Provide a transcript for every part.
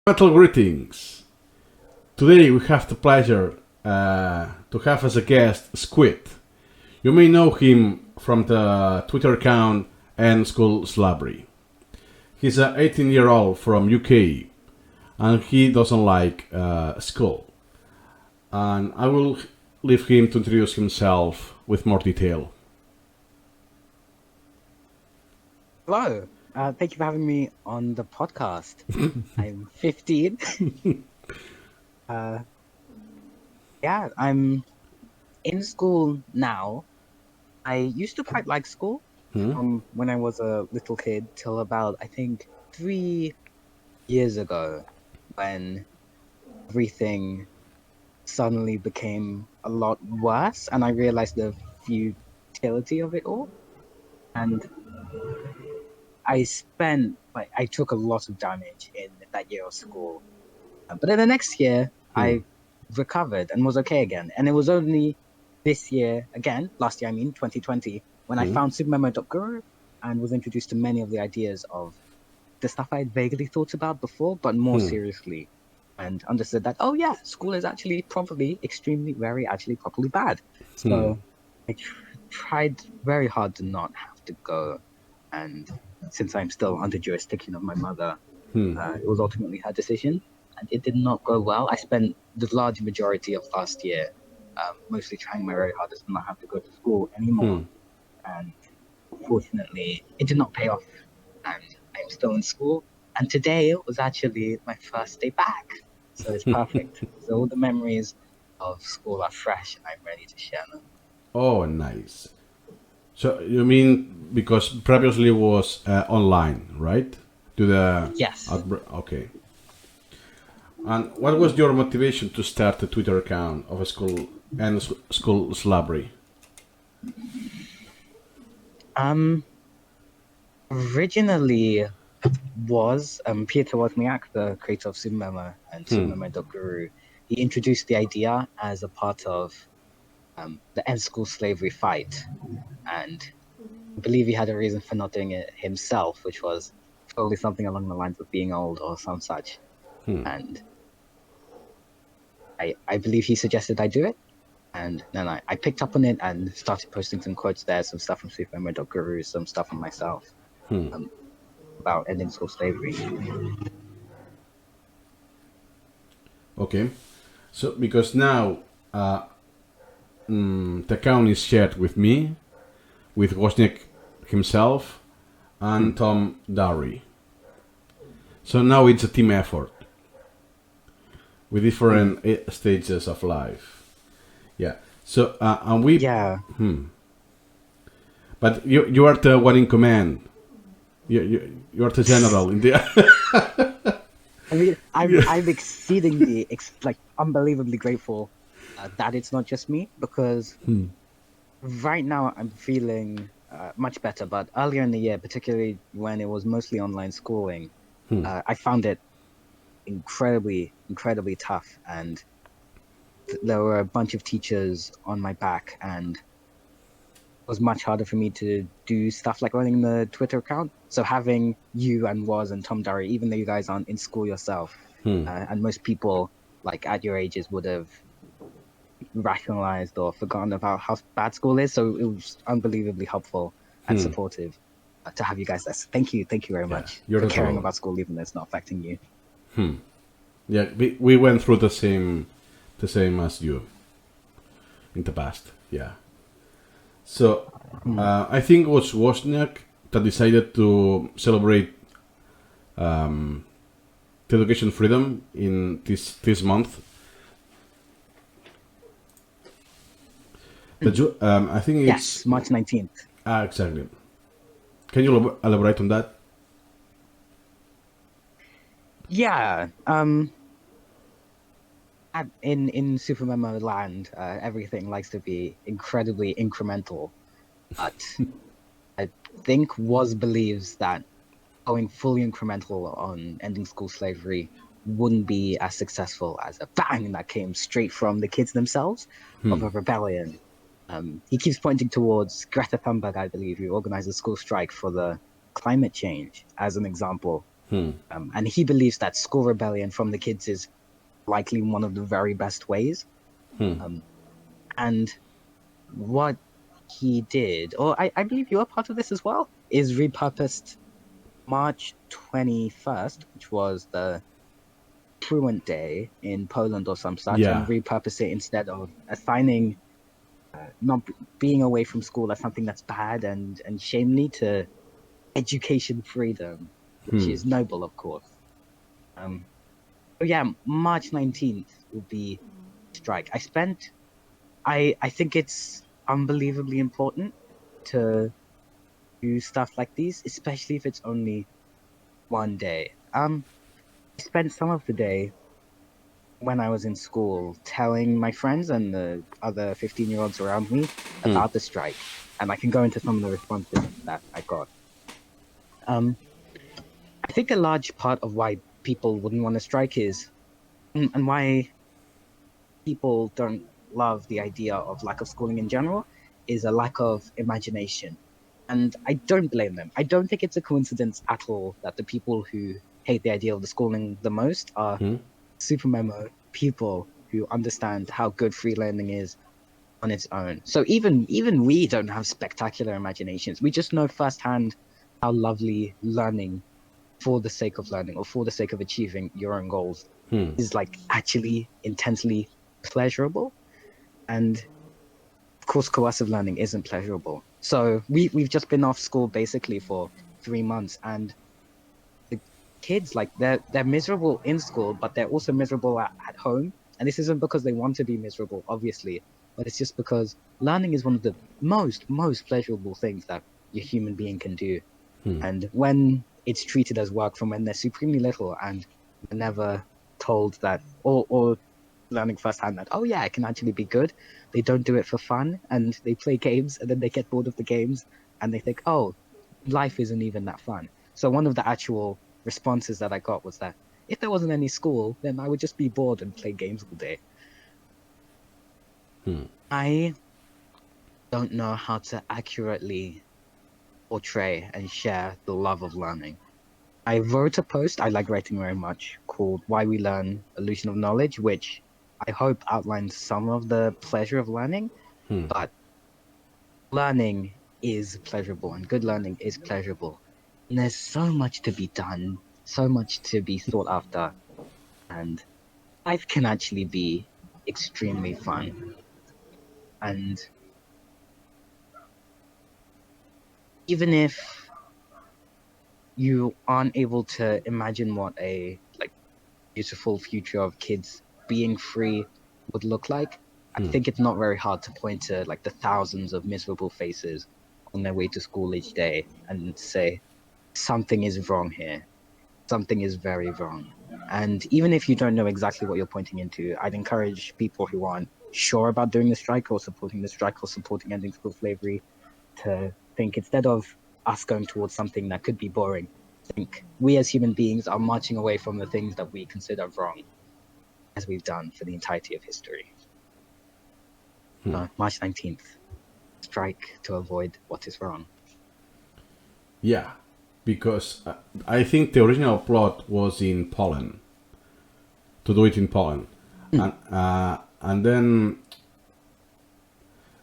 Metal greetings. Today we have the pleasure to have as a guest Squid. You may know him from the Twitter account and School Slabbery. He's an 18-year-old from UK and he doesn't like school. And I will leave him to introduce himself with more detail. Hello. Thank you for having me on the podcast. I'm 15. Yeah, I'm in school now. I used to quite like school from when I was a little kid till about, I think, 3 years ago when everything suddenly became a lot worse and I realized the futility of it all. And I took a lot of damage in that year of school. But in the next year, I recovered and was okay again. And it was only this year, again, last year, I mean, 2020, when I found supermemo.guru and was introduced to many of the ideas of the stuff I had vaguely thought about before, but more seriously, and understood that, oh yeah, school is actually probably extremely, very actually properly bad. So I tried very hard to not have to go. And since I'm still under jurisdiction of my mother, it was ultimately her decision. And it did not go well. I spent the large majority of last year mostly trying my very hardest to not have to go to school anymore. And fortunately, it did not pay off. And I'm still in school. And today was actually my first day back. So it's perfect. So all the memories of school are fresh and I'm ready to share them. Oh, nice. So you mean because previously was online, right? To the Yes. Okay. And what was your motivation to start a Twitter account of a school and school slabbery? Originally was Peter Wozniak, the creator of Supermemo and Supermemo.guru. He introduced the idea as a part of the end school slavery fight. And I believe he had a reason for not doing it himself, which was probably something along the lines of being old or some such. And I believe he suggested I do it. And then I picked up on it and started posting some quotes there, some stuff from Supermemo.guru, some stuff from myself about ending school slavery. Okay. So because now the account is shared with me, with Wozniak himself, and Tom Darry. So now it's a team effort with different stages of life. Yeah. So and we. Yeah. But you are the one in command. You are the general in the. I mean, I'm exceedingly unbelievably grateful that it's not just me, because right now I'm feeling much better. But earlier in the year, particularly when it was mostly online schooling, I found it incredibly tough, and there were a bunch of teachers on my back, and it was much harder for me to do stuff like running the Twitter account. So having you and Woz and Tom Darry, even though you guys aren't in school yourself, and most people like at your ages would have rationalized or forgotten about how bad school is. So it was unbelievably helpful and supportive to have you guys there. So thank you very much for caring about school, even though it's not affecting you. Yeah, we went through the same as you in the past. Yeah. So I think it was Wozniak that decided to celebrate the education freedom in this month. I think it's March 19th. Exactly. Can you elaborate on that? Yeah. In Supermemo land, everything likes to be incredibly incremental, but I think Woz believes that going fully incremental on ending school slavery wouldn't be as successful as a bang that came straight from the kids themselves of a rebellion. He keeps pointing towards Greta Thunberg, I believe, who organized a school strike for the climate change as an example And he believes that school rebellion from the kids is likely one of the very best ways. And what he did, or I believe you're part of this as well, is repurposed March 21st, which was the truant day in Poland or some such, and Yeah. repurpose it instead of assigning not being away from school as something that's bad and shameful to education freedom, which is noble, of course. So yeah, March 19th will be strike. I think it's unbelievably important to do stuff like these, especially if it's only one day. I spent some of the day when I was in school telling my friends and the other 15-year-olds around me about the strike, and I can go into some of the responses that I got. I think a large part of why people wouldn't want to strike is, and why people don't love the idea of lack of schooling in general, is a lack of imagination. And I don't blame them. I don't think it's a coincidence at all that the people who hate the idea of the schooling the most are super memo people who understand how good free learning is on its own. So even we don't have spectacular imaginations. We just know firsthand how lovely learning for the sake of learning or for the sake of achieving your own goals is like actually intensely pleasurable. And of course, coercive learning isn't pleasurable. So we've just been off school basically for 3 months, and the kids, like, they're miserable in school, but they're also miserable at home. And this isn't because they want to be miserable, obviously, but it's just because learning is one of the most pleasurable things that your human being can do. And when it's treated as work from when they're supremely little and they're never told that, or learning firsthand that, oh yeah, I can actually be good, they don't do it for fun, and they play games and then they get bored of the games and they think, oh, life isn't even that fun. So one of the actual responses that I got was that if there wasn't any school, then I would just be bored and play games all day. I don't know how to accurately portray and share the love of learning. I wrote a post I like writing very much called Why We Learn Illusion of Knowledge, which I hope outlines some of the pleasure of learning, but learning is pleasurable and good learning is pleasurable. And there's so much to be done, so much to be sought after, and life can actually be extremely fun. And even if you aren't able to imagine what a like beautiful future of kids being free would look like, I think it's not very hard to point to like the thousands of miserable faces on their way to school each day and say something is wrong here. Something is very wrong. And even if you don't know exactly what you're pointing into, I'd encourage people who aren't sure about doing the strike or supporting the strike or supporting ending school slavery to think, instead of us going towards something that could be boring, think we as human beings are marching away from the things that we consider wrong, as we've done for the entirety of history. March 19th, strike to avoid what is wrong. Yeah, because I think the original plot was in Poland, to do it in Poland, and then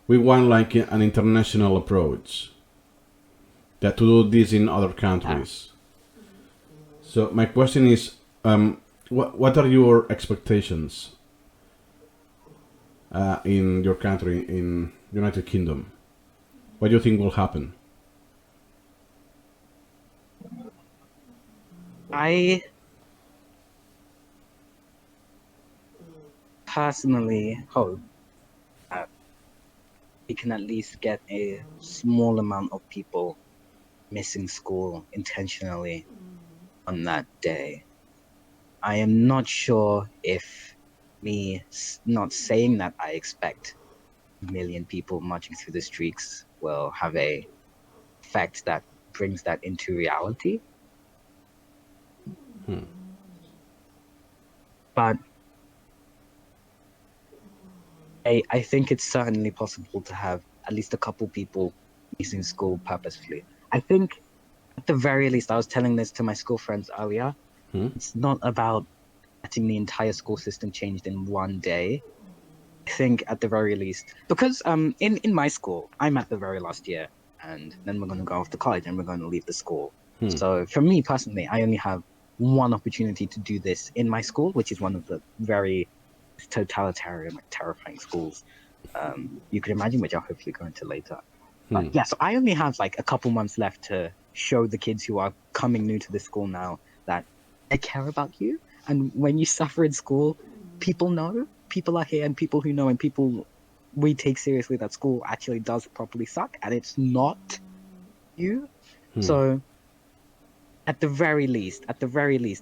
we want like an international approach that to do this in other countries. So my question is, what are your expectations in your country, in United Kingdom? What do you think will happen? I personally hope that we can at least get a small amount of people missing school intentionally on that day. I am not sure if me not saying that I expect a million people marching through the streets will have a effect that brings that into reality. But I think it's certainly possible to have at least a couple people missing school purposefully. I think at the very least, I was telling this to my school friends earlier. It's not about getting the entire school system changed in one day. I think at the very least, because in my school, I'm at the very last year, and then we're going to go off to college and we're going to leave the school. So for me personally, I only have one opportunity to do this in my school, which is one of the very totalitarian, like terrifying schools you could imagine, which I'll hopefully go into later. But yeah, so I only have like a couple months left to show the kids who are coming new to the school now that I care about you. And when you suffer in school, people know, people are here, and people who know, and people we take seriously that school actually does properly suck, and it's not you. So at the very least,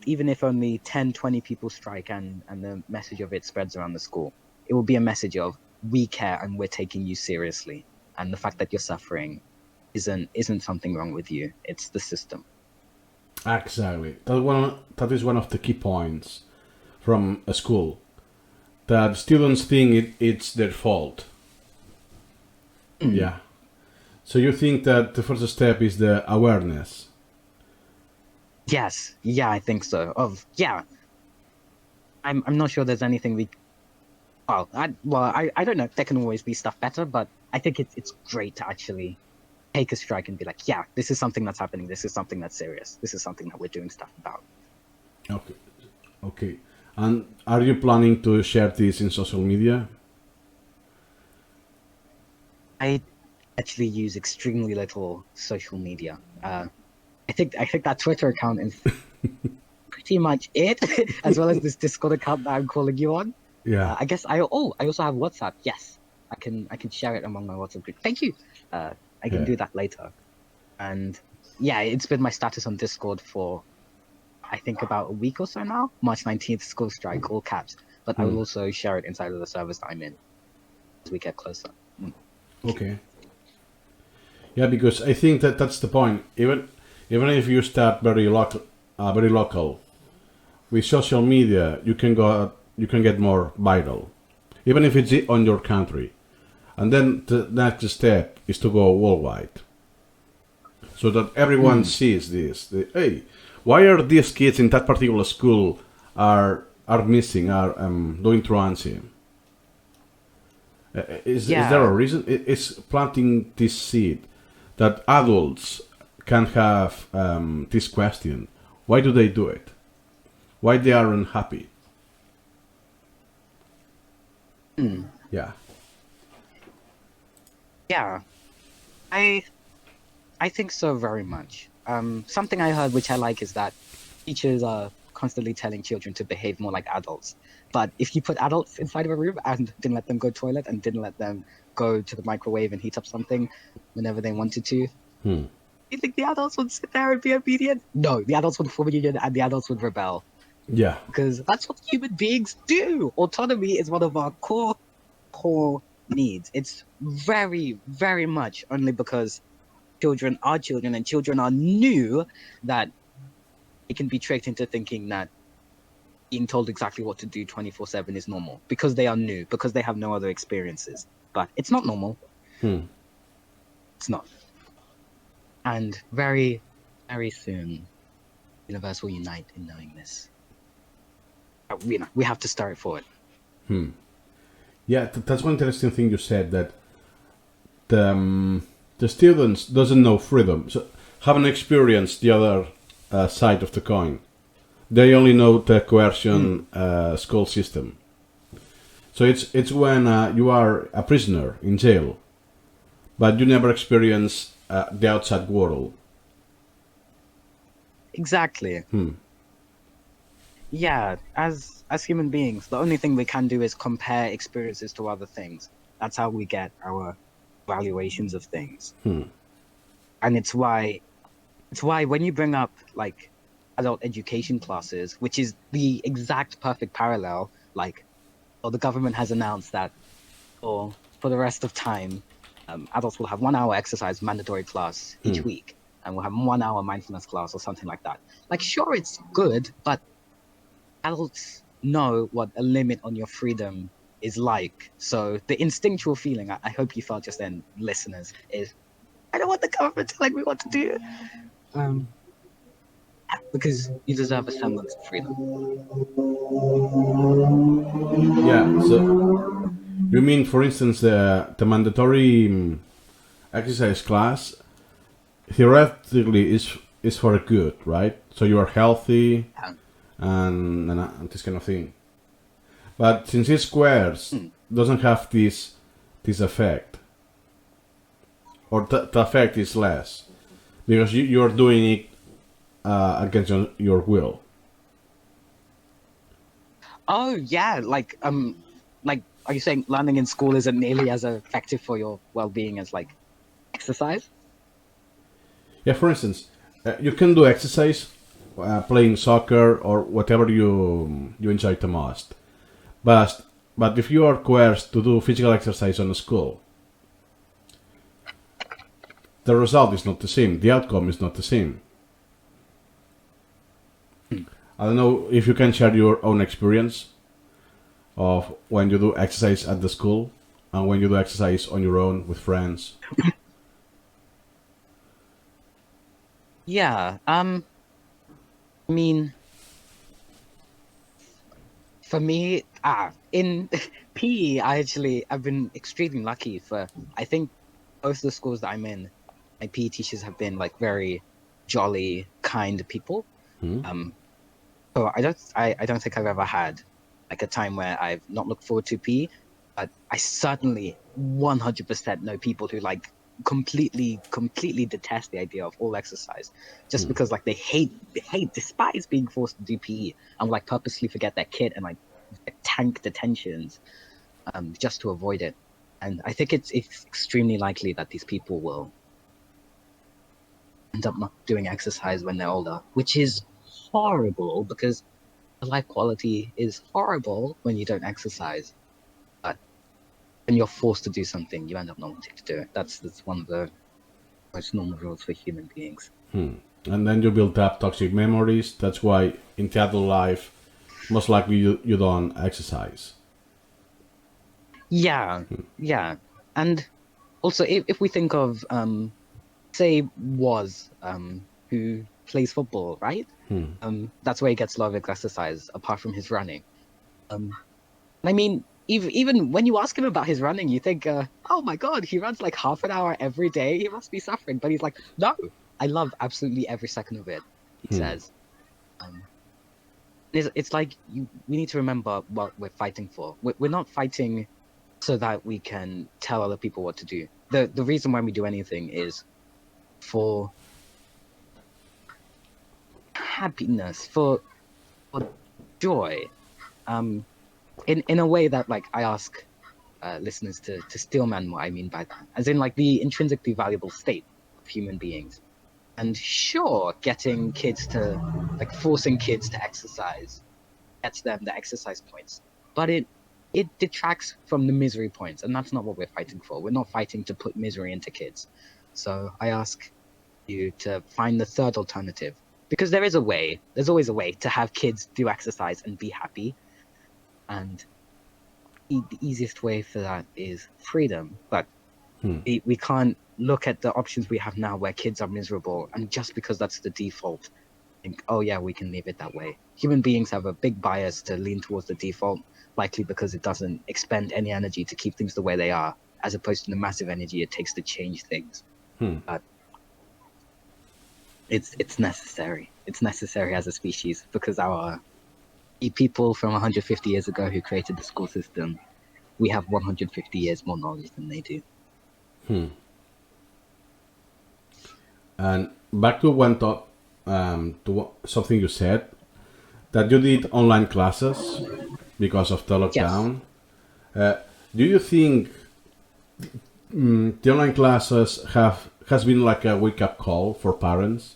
even if only 10, 20 people strike and the message of it spreads around the school, it will be a message of we care and we're taking you seriously. And the fact that you're suffering isn't something wrong with you. It's the system. Exactly. That is one of the key points from a school. That students think it's their fault. Yeah. So you think that the first step is the awareness? Yes. Yeah, I think so. I'm not sure there's anything we. I don't know. There can always be stuff better, but I think it's great to actually take a strike and be like, yeah, this is something that's happening. This is something that's serious. This is something that we're doing stuff about. Okay. And are you planning to share this in social media? I actually use extremely little social media. I think that Twitter account is pretty much it, as well as this Discord account that I'm calling you on. Yeah. I guess I also have WhatsApp. Yes, I can share it among my WhatsApp group. Thank you. I can do that later. And yeah, it's been my status on Discord for I think about a week or so now. March 19th, school strike, all caps. But I will also share it inside of the servers that I'm in as we get closer. Okay. Yeah, because I think that that's the point. Even if you start very local, with social media, you can get more viral, even if it's on your country, and then the next step is to go worldwide, so that everyone sees this. Hey, why are these kids in that particular school are missing, are doing truancy? Is there a reason? It's planting this seed that adults can have this question: why do they do it? Why they are unhappy? Yeah. Yeah, I think so very much. Something I heard which I like is that teachers are constantly telling children to behave more like adults. But if you put adults inside of a room and didn't let them go to the toilet and didn't let them go to the microwave and heat up something whenever they wanted to, you think the adults would sit there and be obedient? No, the adults would form a union and the adults would rebel. Yeah. Because that's what human beings do. Autonomy is one of our core needs. It's very, very much only because children are children and children are new that it can be tricked into thinking that being told exactly what to do 24/7 is normal because they are new, because they have no other experiences. But it's not normal. It's not. And very, very soon, the universe will unite in knowing this. We have to start forward. Yeah, that's one interesting thing you said, that the students doesn't know freedom, so haven't experienced the other side of the coin. They only know the coercion school system. So it's when you are a prisoner in jail, but you never experience the outside world. Exactly. Yeah, as human beings, the only thing we can do is compare experiences to other things. That's how we get our valuations of things. And it's why when you bring up like adult education classes, which is the exact perfect parallel, like, the government has announced that for the rest of time, adults will have 1 hour exercise mandatory class each week, and we'll have 1 hour mindfulness class or something like that. Like, sure, it's good, but adults know what a limit on your freedom is like. So the instinctual feeling, I hope you felt just then, listeners, is I don't want the government telling me what to do. Um, because you deserve a semblance of freedom. Yeah. So you mean, for instance, the mandatory exercise class theoretically is for good, right? So you are healthy Um, and this kind of thing. But since it's squares, hmm. doesn't have this effect, or the effect is less because you're doing it against your will. Oh yeah, like are you saying learning in school isn't nearly as effective for your well-being as like exercise? Yeah, for instance, you can do exercise, playing soccer or whatever you enjoy the most. But but if you are coerced to do physical exercise on the school, the result is not the same. The outcome is not the same. Hmm. I don't know if you can share your own experience of when you do exercise at the school and when you do exercise on your own with friends. Yeah. I mean, for me, in PE, I've been extremely lucky for I think both the schools that I'm in, my PE teachers have been like very jolly, kind people. Hmm? Um, so I don't think I've ever had like a time where I've not looked forward to PE, but I certainly 100% know people who like completely detest the idea of all exercise just because like despise being forced to do PE and like purposely forget their kit and like tank detentions just to avoid it. And I think it's extremely likely that these people will end up not doing exercise when they're older, which is horrible because the life quality is horrible when you don't exercise. But when you're forced to do something, you end up not wanting to do it. That's one of the most normal rules for human beings. And then you build up toxic memories. That's why in theater life, most likely you don't exercise. Yeah, yeah. And also, if we think of, say, who plays football, right? That's where he gets a lot of exercise, apart from his running. Um, I mean, even when you ask him about his running, you think, oh my God, he runs like half an hour every day. He must be suffering. But he's like, no, I love absolutely every second of it, he says. Um, it's like we need to remember what we're fighting for. We're not fighting so that we can tell other people what to do. The reason why we do anything is for happiness, for joy. Um, in a way that like I ask listeners to steelman what I mean by that, as in like the intrinsically valuable state of human beings. And sure, getting kids to like forcing kids to exercise gets them the exercise points, but it detracts from the misery points, and that's not what we're fighting for. We're not fighting to put misery into kids. So I ask you to find the third alternative because there is a way. There's always a way to have kids do exercise and be happy, and the easiest way for that is freedom. But we can't look at the options we have now where kids are miserable, and just because that's the default, think, oh yeah, we can leave it that way. Human beings have a big bias to lean towards the default, likely because it doesn't expend any energy to keep things the way they are, as opposed to the massive energy it takes to change things. But it's necessary. It's necessary as a species because our people from 150 years ago who created the school system, we have 150 years more knowledge than they do. And back to one thought, something you said that you did online classes because of the Yes. lockdown. Do you think the online classes has been like a wake up call for parents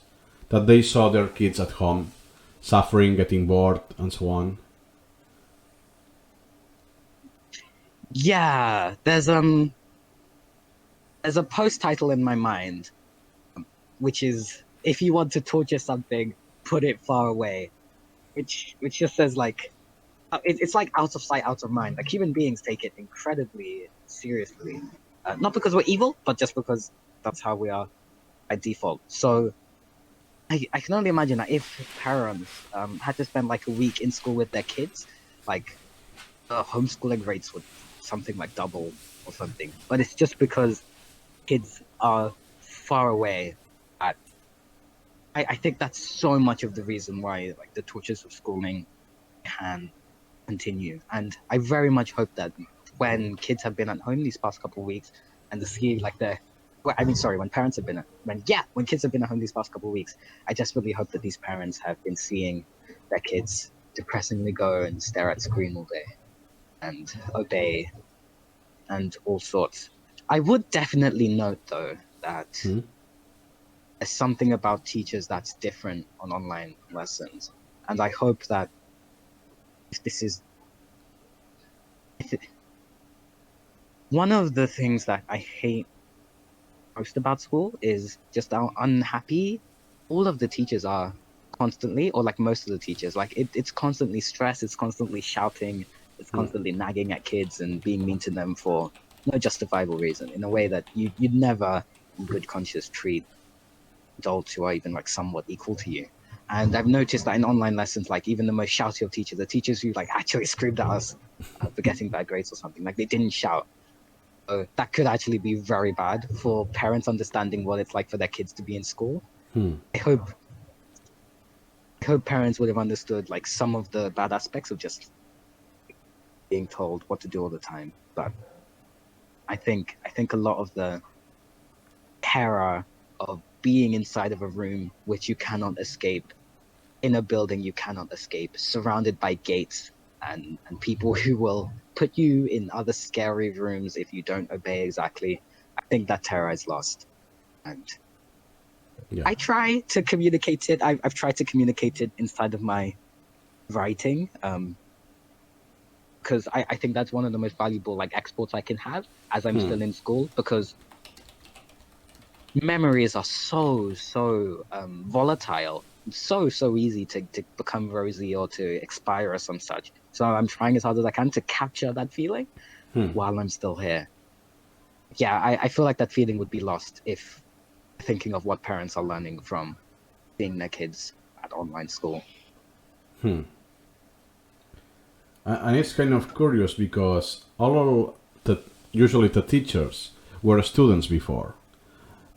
that they saw their kids at home suffering, getting bored, and so on? Yeah, there's a post title in my mind, which is if you want to torture something, put it far away. Which just says like it's like out of sight, out of mind. Like human beings take it incredibly seriously, not because we're evil, but just because that's how we are by default. So I can only imagine that if parents had to spend like a week in school with their kids, like homeschooling rates would something like double or something. But it's just because kids are far away. At, I think that's so much of the reason why like the tortures of schooling can continue. And I very much hope that when kids have been at home these past couple of weeks and to see like the well, I mean, sorry, when parents have been when kids have been at home these past couple of weeks, I just really hope that these parents have been seeing their kids depressingly go and stare at screen all day and obey and all sorts. I would definitely note though that Hmm? there's something about teachers that's different on online lessons, and I hope that if this is if it, one of the things that I hate most about school is just how unhappy all of the teachers are constantly, or like most of the teachers. Like it's constantly stress, it's constantly shouting, it's constantly nagging at kids and being mean to them for no justifiable reason in a way that you'd never in good conscience treat adults who are even like somewhat equal to you. And I've noticed that in online lessons, like even the most shouty of teachers, the teachers who like actually screamed at us for getting bad grades or something, like they didn't shout. So that could actually be very bad for parents understanding what it's like for their kids to be in school. I hope I hope parents would have understood like some of the bad aspects of just being told what to do all the time. But I think a lot of the terror of being inside of a room which you cannot escape, in a building you cannot escape, surrounded by gates and people who will put you in other scary rooms if you don't obey exactly. I think that terror is lost. And Yeah. I try to communicate it. I've tried to communicate it inside of my writing, because I think that's one of the most valuable like exports I can have as I'm still in school, because memories are so volatile, so easy to become rosy or to expire or some such. So I'm trying as hard as I can to capture that feeling while I'm still here. Yeah, I feel like that feeling would be lost if thinking of what parents are learning from seeing their kids at online school. And it's kind of curious because all the usually the teachers were students before.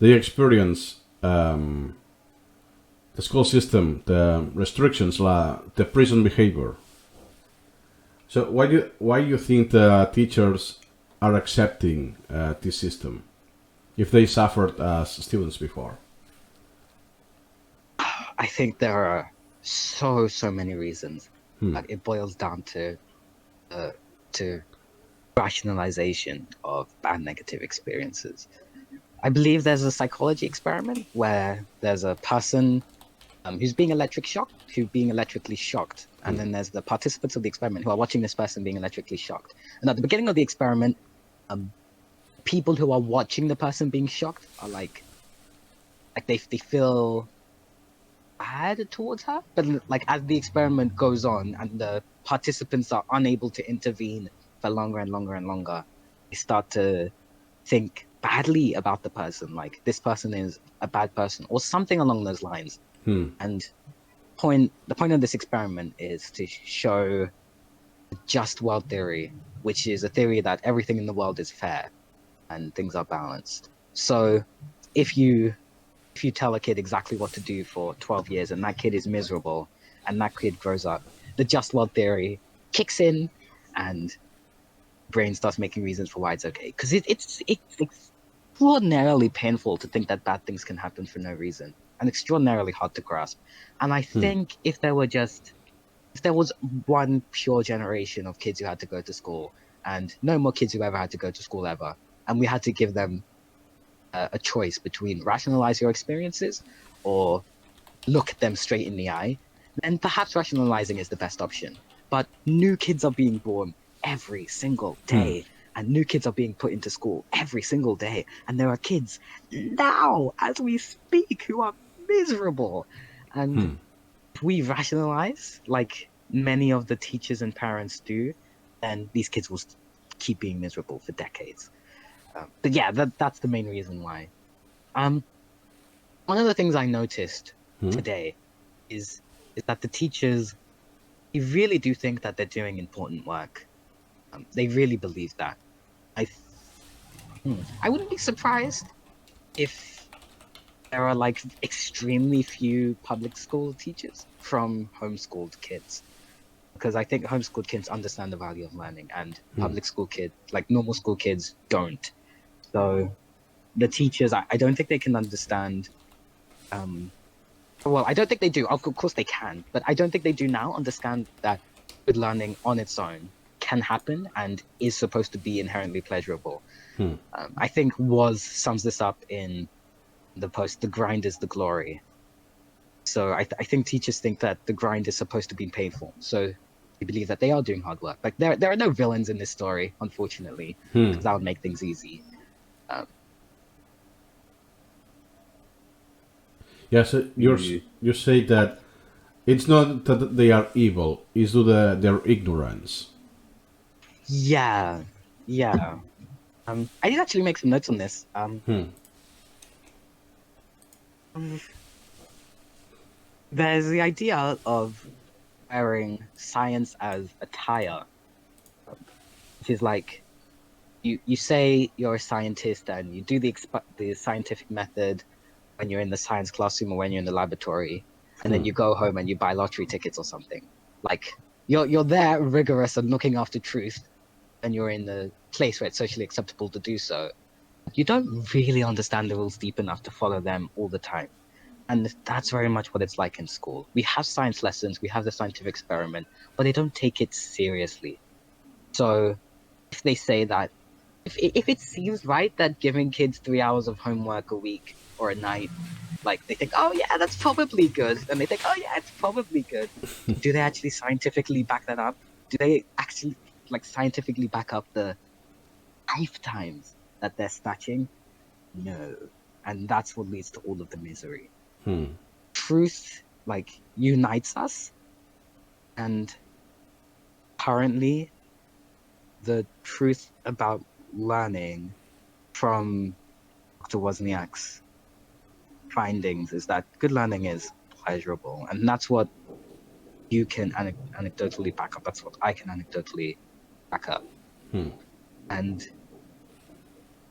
They experience the school system, the restrictions, the prison behavior. So why you think the teachers are accepting this system if they suffered as students before? I think there are so many reasons. Like it boils down uh, to rationalization of bad negative experiences. I believe there's a psychology experiment where there's a person who's being electrically shocked, and then there's the participants of the experiment who are watching this person being electrically shocked. And at the beginning of the experiment, um, people who are watching the person being shocked are like they feel bad towards her, but like as the experiment goes on and the participants are unable to intervene for longer and longer and longer, they start to think badly about the person, like this person is a bad person or something along those lines. And the point of this experiment is to show the just world theory, which is a theory that everything in the world is fair and things are balanced. So if you if you tell a kid exactly what to do for 12 years and that kid is miserable and that kid grows up, the just world theory kicks in and brain starts making reasons for why it's okay. Because it's extraordinarily painful to think that bad things can happen for no reason and extraordinarily hard to grasp. And I think if there was one pure generation of kids who had to go to school and no more kids who ever had to go to school ever, and we had to give them a choice between rationalize your experiences or look at them straight in the eye, then perhaps rationalizing is the best option. But new kids are being born every single day, and new kids are being put into school every single day. And there are kids now, as we speak, who are miserable. And if we rationalize, like many of the teachers and parents do, then these kids will keep being miserable for decades. But yeah, that's the main reason why. Um, One of the things I noticed today is that the teachers, they really do think that they're doing important work. They really believe that. I I wouldn't be surprised if there are like extremely few public school teachers from homeschooled kids, because I think homeschooled kids understand the value of learning, and public school kids, like normal school kids, don't. So the teachers, I don't think they can understand. Well, I don't think they do. Of course they can, but I don't think they do now understand that good learning on its own can happen and is supposed to be inherently pleasurable. I think Woz sums this up in the post, "The grind is the glory." So I think teachers think that the grind is supposed to be painful. So they believe that they are doing hard work. Like there are no villains in this story, unfortunately, because that would make things easy. Yes, you say that it's not that they are evil; it's due to their ignorance. Yeah, yeah. I did actually make some notes on this. There's the idea of wearing science as attire, which is like you say you're a scientist and you do the scientific method when you're in the science classroom or when you're in the laboratory, and then you go home and you buy lottery tickets or something. Like you're there rigorous and looking after truth, and you're in the place where it's socially acceptable to do so. You don't really understand the rules deep enough to follow them all the time. And that's very much what it's like in school. We have science lessons, we have the scientific experiment, but they don't take it seriously. So if they say that, if it seems right that giving kids 3 hours of homework a week or a night, like they think, oh yeah, that's probably good. And they think, oh yeah, it's probably good. Do they actually scientifically back that up? Do they actually like scientifically back up the lifetimes that they're snatching? No. And that's what leads to all of the misery. Truth like unites us, and currently the truth about learning from Dr. Wozniak's findings is that good learning is pleasurable, and that's what you can anecdotally back up. That's what I can anecdotally back up. And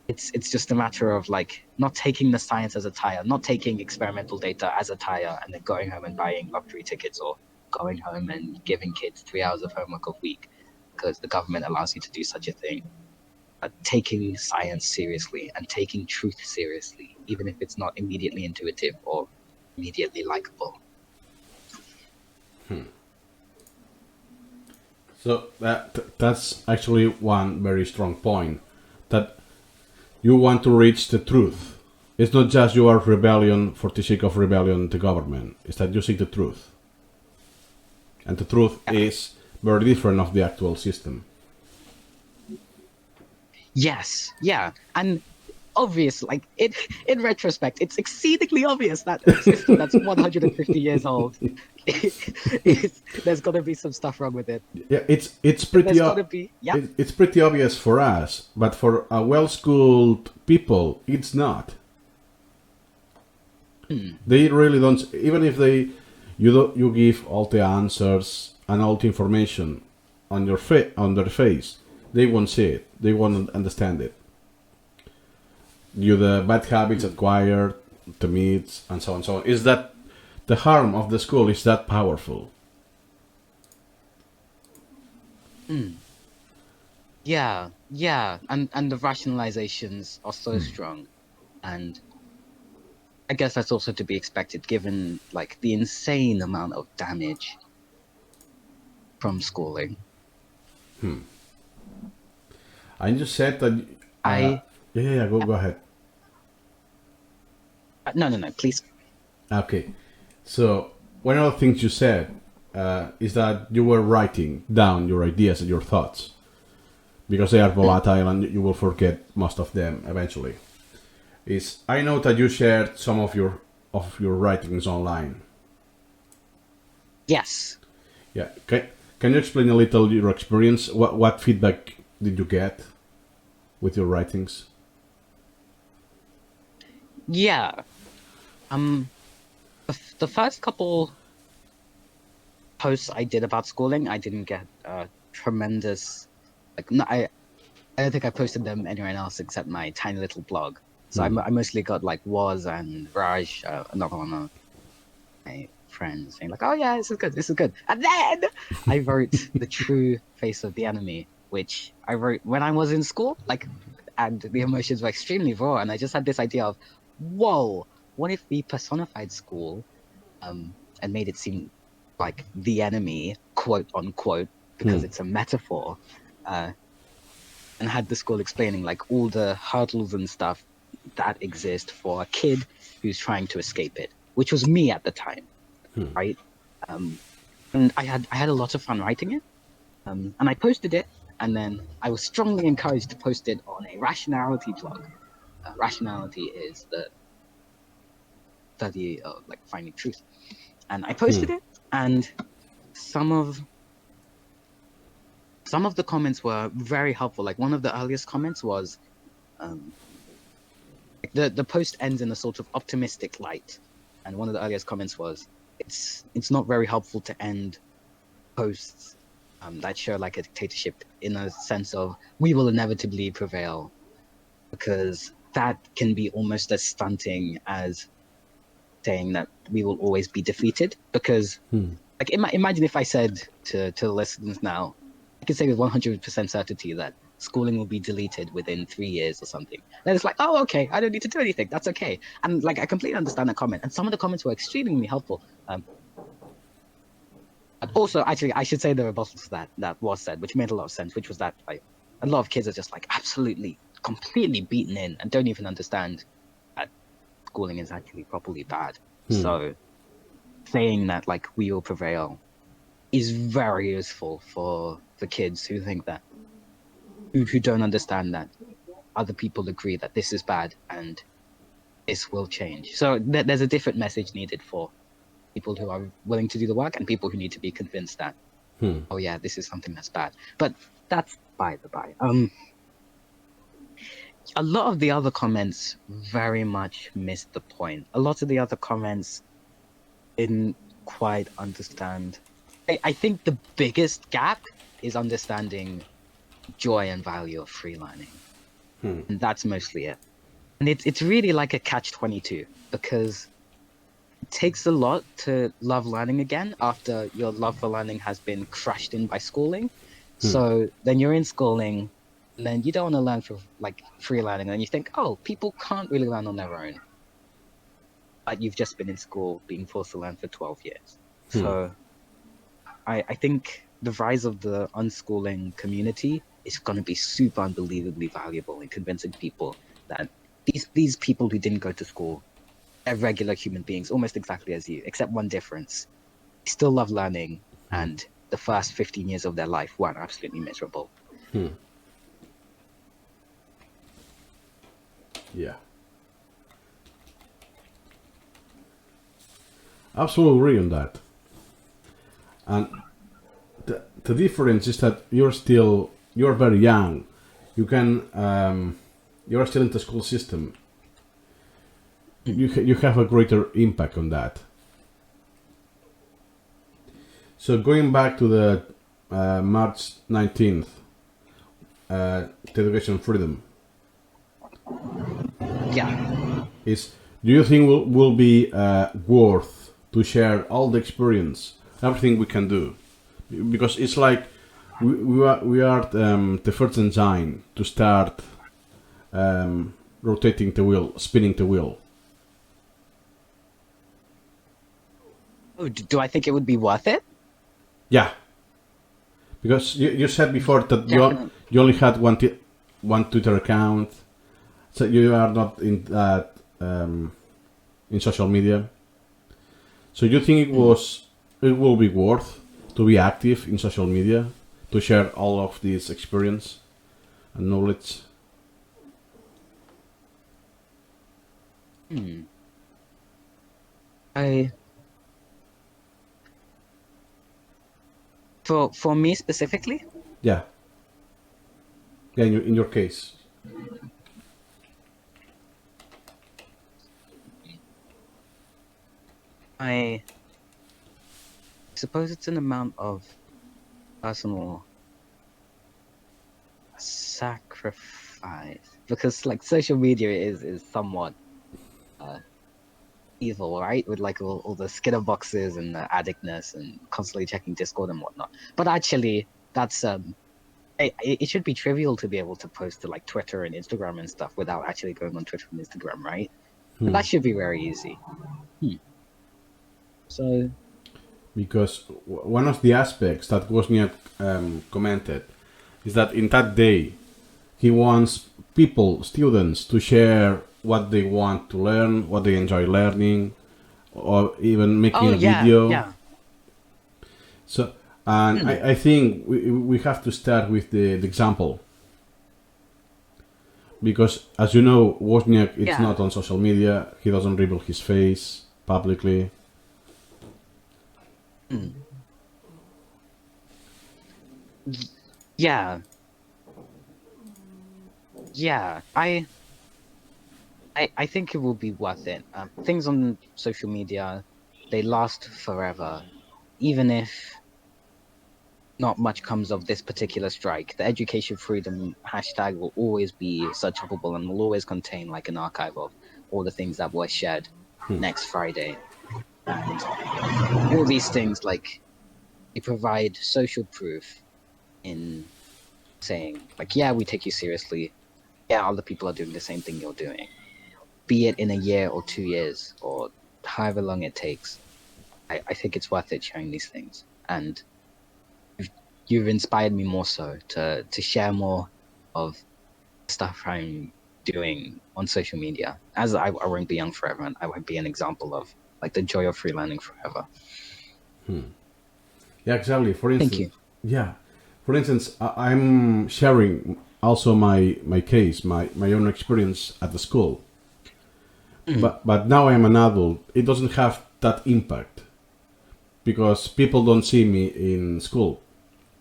it's just a matter of like not taking the science as attire, not taking experimental data as attire, and then going home and buying lottery tickets, or going home and giving kids 3 hours of homework a week because the government allows you to do such a thing. But taking science seriously and taking truth seriously, even if it's not immediately intuitive or immediately likable. So that's actually one very strong point, that you want to reach the truth. It's not just you are rebellion for the sake of rebellion to government. It's that you seek the truth. And the truth is very different of the actual system. Yes, yeah. And obvious, like in retrospect, it's exceedingly obvious that a system that's 150 years old, there's gonna be some stuff wrong with it. Yeah, it's pretty it's pretty obvious for us, but for a well-schooled people, it's not. They really don't. Even if you give all the answers and all the information on their face, they won't see it. They won't understand it. The bad habits acquired, the myths, and so on, so on. Is that the harm of the school is that powerful? Yeah, and the rationalizations are so strong, and I guess that's also to be expected given like the insane amount of damage from schooling. I just said that. Go ahead. No, please. Okay, so one of the things you said is that you were writing down your ideas and your thoughts because they are volatile and you will forget most of them eventually. I know that you shared some of your writings online. Yes. Yeah. Can you explain a little your experience? What feedback did you get with your writings? Yeah. The first couple posts I did about schooling, I didn't get tremendous. Like, no, I don't think I posted them anywhere else except my tiny little blog. So I mostly got like Woz and Raj, another one of my friends, saying like, "Oh yeah, this is good, this is good." And then I wrote The True Face of the Enemy, which I wrote when I was in school, like, and the emotions were extremely raw. And I just had this idea of, whoa, what if we personified school, and made it seem like the enemy, quote unquote, because it's a metaphor, and had the school explaining like all the hurdles and stuff that exist for a kid who's trying to escape it, which was me at the time, right? And I had a lot of fun writing it, and I posted it, and then I was strongly encouraged to post it on a rationality blog. Rationality is the study of like finding truth, and I posted it, and some of the comments were very helpful. Like one of the earliest comments was, the post ends in a sort of optimistic light, and one of the earliest comments was, it's not very helpful to end posts that show like a dictatorship in a sense of we will inevitably prevail, because that can be almost as stunting as saying that we will always be defeated. Because like imagine if I said to the listeners now, I can say with 100% certainty that schooling will be deleted within 3 years or something. Then it's like, oh, okay, I don't need to do anything. That's okay. And like, I completely understand that comment. And some of the comments were extremely helpful. Also, actually, I should say the rebuttal to that was said, which made a lot of sense, which was that like a lot of kids are just like absolutely, completely beaten in and don't even understand that schooling is actually properly bad. So saying that like we will prevail is very useful for the kids who think that, who don't understand that other people agree that this is bad and this will change. So there's a different message needed for people who are willing to do the work and people who need to be convinced that, oh yeah, this is something that's bad. But that's by the by. A lot of the other comments very much missed the point. A lot of the other comments didn't quite understand. I think the biggest gap is understanding joy and value of free learning. And that's mostly it. And it's really like a catch-22, because it takes a lot to love learning again after your love for learning has been crushed in by schooling. So then you're in schooling, and then you don't want to learn for like free learning, and you think, oh, people can't really learn on their own. But you've just been in school being forced to learn for 12 years. So I think the rise of the unschooling community is going to be super unbelievably valuable in convincing people that these people who didn't go to school are regular human beings, almost exactly as you, except one difference. They still love learning, and the first 15 years of their life weren't absolutely miserable. Yeah. Absolutely agree on that. And the difference is that you're very young. You can you're still in the school system. You have a greater impact on that. So going back to the March 19th, Education Freedom. Yeah. Do you think will be worth to share all the experience, everything we can do? Because it's like we are the first engine to start rotating the wheel, spinning the wheel. Oh, do I think it would be worth it? Yeah, because you said before that you only had one Twitter account, so you are not in that in social media. So you think it will be worth to be active in social media to share all of this experience and knowledge? For me specifically? Yeah. Yeah, in your case. I suppose it's an amount of personal sacrifice because like social media is somewhat uh, evil, right? With like all the skitter boxes and the addictness and constantly checking Discord and whatnot. But actually, that's it should be trivial to be able to post to like Twitter and Instagram and stuff without actually going on Twitter and Instagram, right? And that should be very easy. So Because one of the aspects that Wozniak commented is that in that day he wants people, students, to share what they want to learn, what they enjoy learning, or even making a video. yeah. So, and I think we have to start with the example. Because, as you know, Wozniak it's Yeah. not on social media. He doesn't reveal his face publicly. Yeah. Yeah. I think it will be worth it. Things on social media, they last forever. Even if not much comes of this particular strike, the education freedom hashtag will always be searchable and will always contain like an archive of all the things that were shared next Friday. And all these things, like, they provide social proof in saying, like, yeah, we take you seriously. Yeah, other people are doing the same thing you're doing. Be it in a year or 2 years or however long it takes. I think it's worth it sharing these things. And you've inspired me more so to share more of stuff I'm doing on social media. As I won't be young forever, and I won't be an example of like the joy of free learning forever. Yeah, exactly. For Thank instance, you. yeah. For instance, I'm sharing also my case, my own experience at the school. But now I'm an adult. It doesn't have that impact because people don't see me in school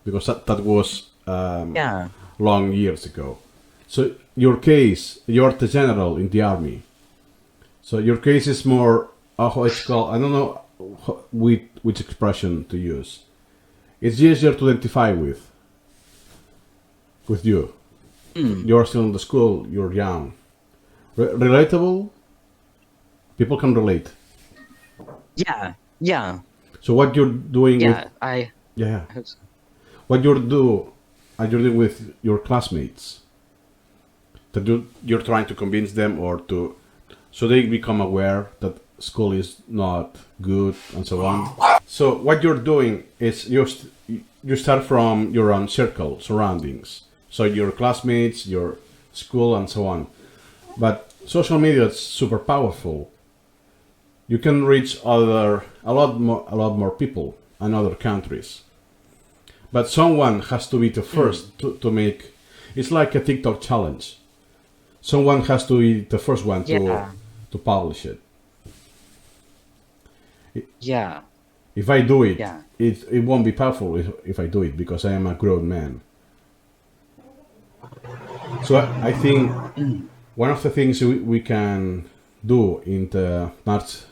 because that was Yeah. long years ago. So your case, you're the general in the army. So your case is more how it's called. I don't know which expression to use. It's easier to identify with you. You're still in the school. You're young. Relatable. People can relate. Yeah. Yeah. So what you're doing with Yeah. I yeah, hope so. what are you doing with your classmates? That you're trying to convince them or to so they become aware that school is not good and so on. So what you're doing is you start from your own circle, surroundings. So your classmates, your school, and so on. But social media is super powerful. You can reach a lot more people and other countries. But someone has to be the first to make. It's like a TikTok challenge. Someone has to be the first one Yeah. to publish it. Yeah. If I do it, Yeah. it won't be powerful if I do it because I am a grown man. So I think one of the things we can do in the March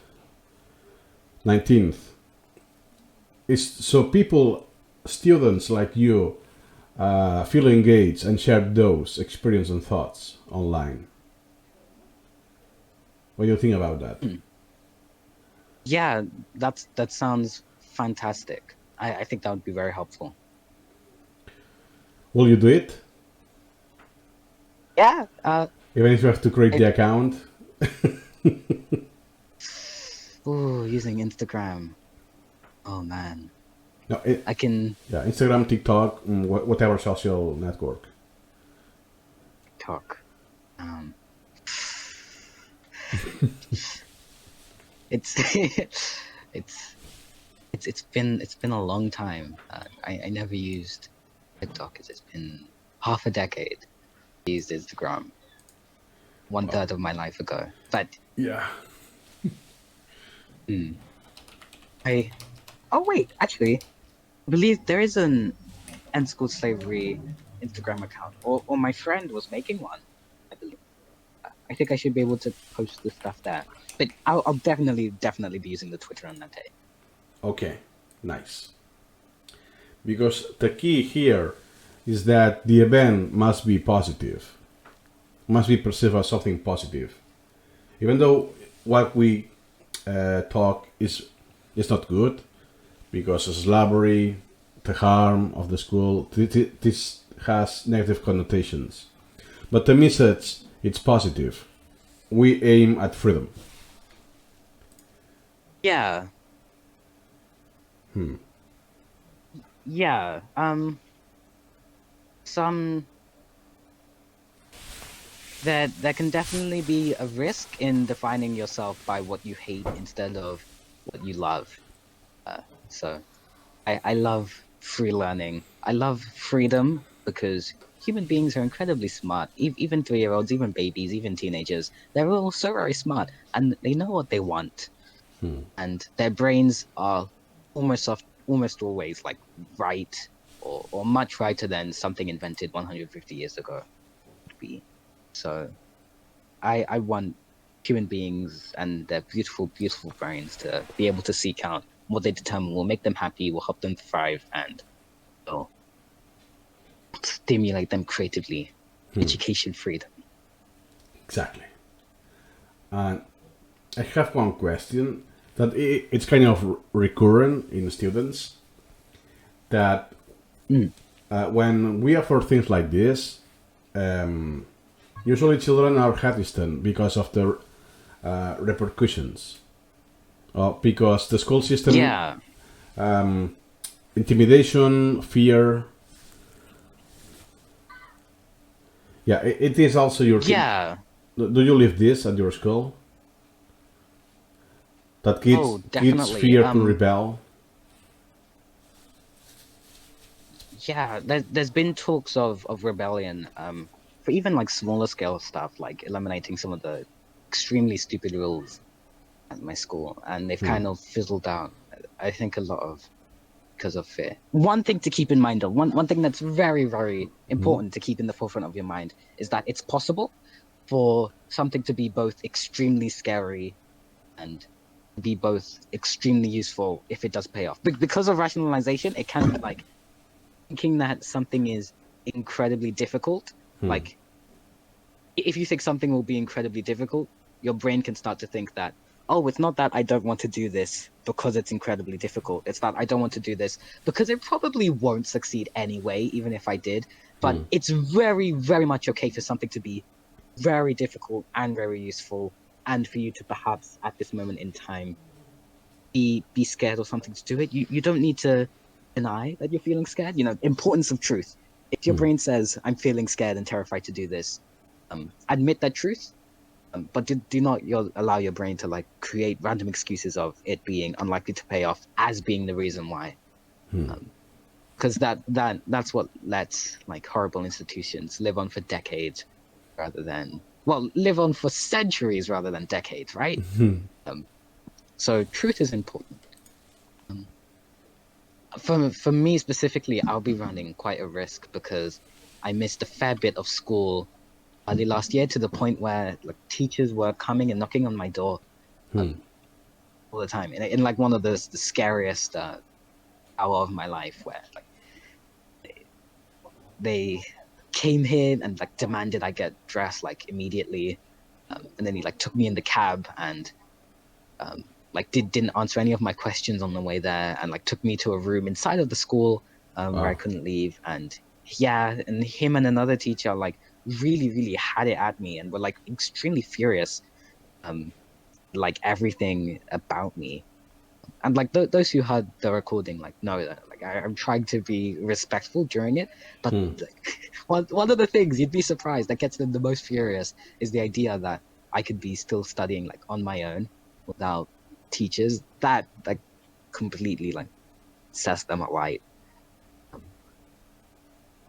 19th is so people, students like you, feel engaged and share those experiences and thoughts online. What do you think about that? Yeah. That sounds fantastic. I think that would be very helpful. Will you do it? Yeah. Even if you have to create the account? Ooh, using Instagram. Oh man. No, I can yeah, Instagram, TikTok, whatever social network. talk. It's it's been a long time. I never used TikTok. It's been half a decade. I used Instagram 1/3 of my life ago. But Yeah. I oh wait, actually, I believe there is an end school slavery Instagram account, or my friend was making one. I believe. I think I should be able to post the stuff there. But I'll definitely be using the Twitter on that day. Okay, nice. Because the key here is that the event must be positive, must be perceived as something positive. Even though what we talk is not good, because of slavery, the harm of the school, this has negative connotations. But the message, it's positive. We aim at freedom. Yeah. Yeah. Some there can definitely be a risk in defining yourself by what you hate instead of what you love. So I love free learning. I love freedom because human beings are incredibly smart. Even 3-year-olds, even babies, even teenagers, they're all so very smart and they know what they want. And their brains are almost always like right or much righter than something invented 150 years ago would be. So I want human beings and their beautiful, beautiful brains to be able to seek out what they determine will make them happy, will help them thrive, and will stimulate them creatively. Education freedom. Exactly. And I have one question that it's kind of recurrent in students that when we offer things like this, usually children are hesitant because of the repercussions, because the school system, Yeah. intimidation, fear. Yeah, it is also your. Yeah. Do you live this at your school? That Oh, kids definitely. fear to rebel. Yeah, there's been talks of rebellion, for even like smaller scale stuff, like eliminating some of the extremely stupid rules at my school, and they've kind of fizzled out. I think a lot of because of fear. One thing to keep in mind, though, one thing that's very, very important to keep in the forefront of your mind is that it's possible for something to be both extremely scary and be both extremely useful if it does pay off. Because of rationalization, it can be like thinking that something is incredibly difficult. Like, if you think something will be incredibly difficult, your brain can start to think that, oh, it's not that I don't want to do this because it's incredibly difficult. It's that I don't want to do this because it probably won't succeed anyway, even if I did. But it's very, very much okay for something to be very difficult and very useful, and for you to perhaps at this moment in time be scared or something to do it. You don't need to deny that you're feeling scared. Importance of truth. If your brain says, I'm feeling scared and terrified to do this, admit that truth, but do not allow your brain to like create random excuses of it being unlikely to pay off as being the reason why. Because that's what lets like horrible institutions live on for decades rather than live on for centuries rather than decades, right? So truth is important. For me specifically, I'll be running quite a risk because I missed a fair bit of school early last year to the point where like teachers were coming and knocking on my door all the time in like one of the scariest hour of my life where like they came here and like demanded I get dressed like immediately, and then he like took me in the cab and like didn't answer any of my questions on the way there, and like took me to a room inside of the school where I couldn't leave. And yeah, and him and another teacher like really, really had it at me and were like extremely furious, like everything about me. And like those who heard the recording like know that like I'm trying to be respectful during it, but like, one of the things you'd be surprised that gets them the most furious is the idea that I could be still studying like on my own without teachers. That like completely like sets them alight.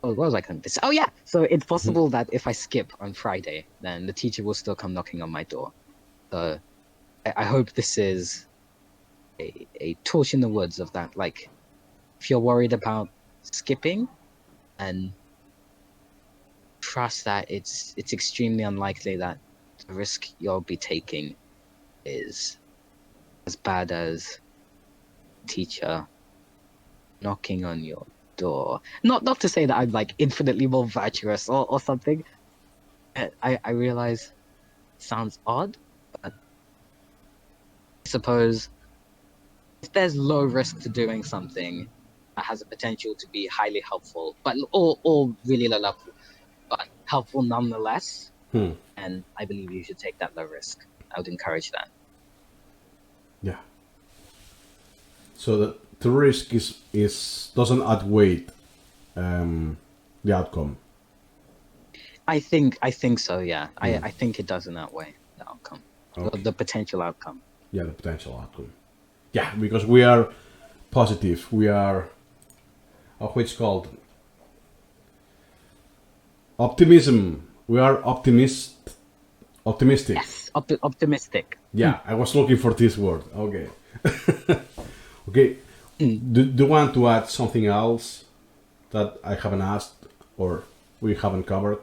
Oh, what was I going to say? Oh yeah, so it's possible that if I skip on Friday, then the teacher will still come knocking on my door. So I hope this is a torch in the woods of that. Like, if you're worried about skipping, and trust that it's extremely unlikely that the risk you'll be taking is as bad as teacher knocking on your door. Not to say that I'm like infinitely more virtuous or something. I realize it sounds odd, but I suppose if there's low risk to doing something that has a potential to be highly helpful, but or really low level, but helpful nonetheless, and I believe you should take that low risk. I would encourage that. Yeah. So the risk is doesn't outweigh the outcome. I think so. Yeah, I think it does in that way. The outcome, Okay. the potential outcome. Yeah, the potential outcome. Yeah, because we are positive. We are, how it's called, optimism. We are optimistic. Yes, optimistic. Yeah, I was looking for this word. Okay. Okay. Mm. Do you want to add something else that I haven't asked or we haven't covered?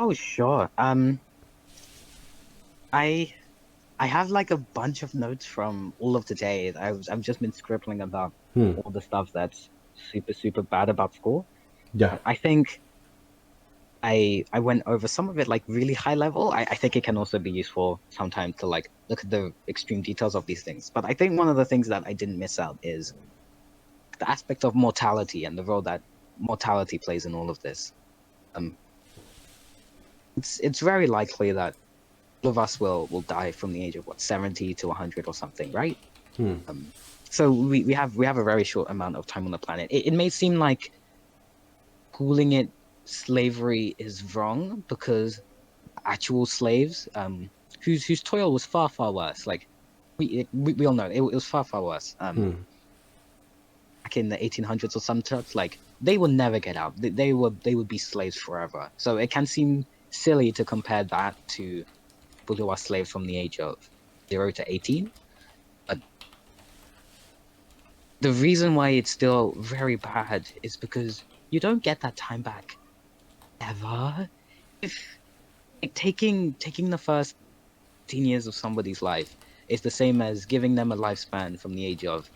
Oh, sure. I I have like a bunch of notes from all of the day. I've just been scribbling about all the stuff that's super bad about school. Yeah. I think I went over some of it like really high level. I think it can also be useful sometimes to like look at the extreme details of these things. But I think one of the things that I didn't miss out is the aspect of mortality and the role that mortality plays in all of this. Um, it's very likely that all of us will die from the age of what 70 to 100 or something, right? So we have a very short amount of time on the planet. It may seem like calling it slavery is wrong because actual slaves, whose toil was far worse. Like we all know it was far worse. Back in the 1800s or some such, like they would never get out. They would be slaves forever. So it can seem silly to compare that to people who are slaves from the age of 0 to 18. But the reason why it's still very bad is because you don't get that time back ever. If like, taking the first 10 years of somebody's life is the same as giving them a lifespan from the age of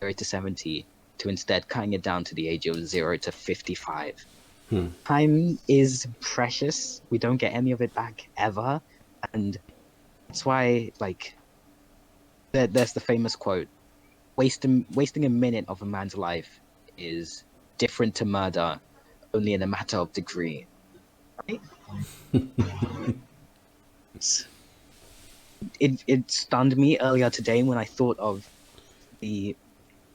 0 to 70 to instead cutting it down to the age of 0 to 55. Time is precious. We don't get any of it back ever. And that's why, like, there's the famous quote: wasting a minute of a man's life is different to murder, only in a matter of degree. Right? It stunned me earlier today when I thought of the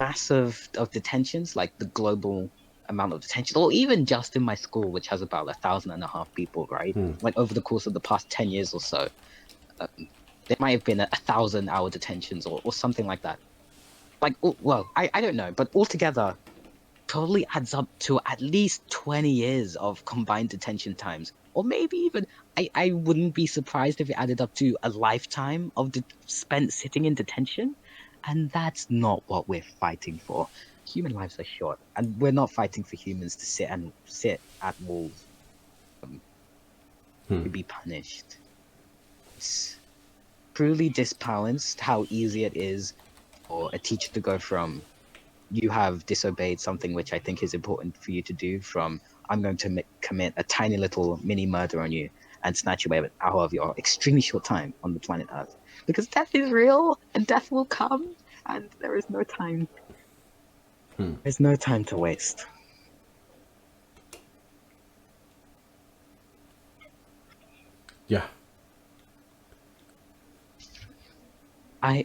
mass of detentions, like the global amount of detention, or even just in my school, which has about 1,500 people, right? Like over the course of the past 10 years or so, there might have been 1,000-hour detentions or something like that. Like, well, I don't know, but altogether, probably adds up to at least 20 years of combined detention times. Or maybe even, I wouldn't be surprised if it added up to a lifetime of spent sitting in detention. And that's not what we're fighting for. Human lives are short, and we're not fighting for humans to sit at walls to be punished. It's truly disbalanced how easy it is for a teacher to go from you have disobeyed something which I think is important for you to do, from I'm going to commit a tiny little mini murder on you and snatch away an hour of your extremely short time on the planet Earth. Because death is real and death will come, and there is no time. There's no time to waste. Yeah. I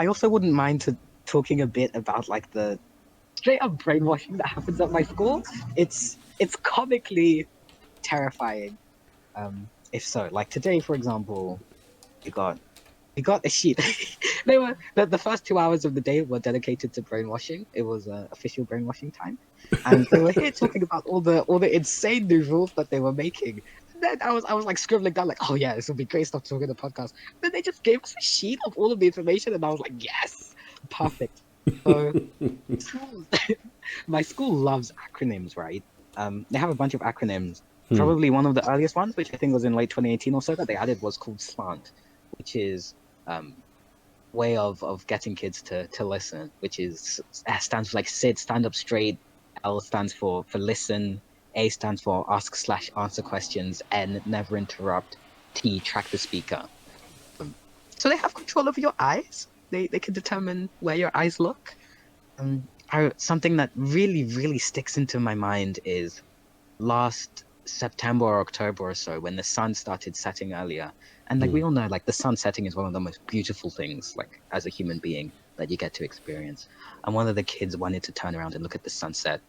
also wouldn't mind talking a bit about like the straight up brainwashing that happens at my school. It's comically terrifying. If so, like today, for example, we got a sheet. They were the first 2 hours of the day were dedicated to brainwashing. It was official brainwashing time, and they were here talking about all the insane new rules that they were making. And then I was like scribbling down like, oh yeah, this will be great stuff to talk in the podcast. Then they just gave us a sheet of all of the information, and I was like, yes, perfect. So my school loves acronyms, right? They have a bunch of acronyms Probably one of the earliest ones, which I think was in late 2018 or so, that they added was called Slant, which is way of getting kids to listen, which is S stands for like sit, stand up straight, L stands for listen, A stands for ask slash answer questions, N never interrupt, T track the speaker. So they have control over your eyes. They can determine where your eyes look. Something that really sticks into my mind is last September or October or so, when the sun started setting earlier. And like we all know, like the sun setting is one of the most beautiful things, like as a human being, that you get to experience. And one of the kids wanted to turn around and look at the sunset,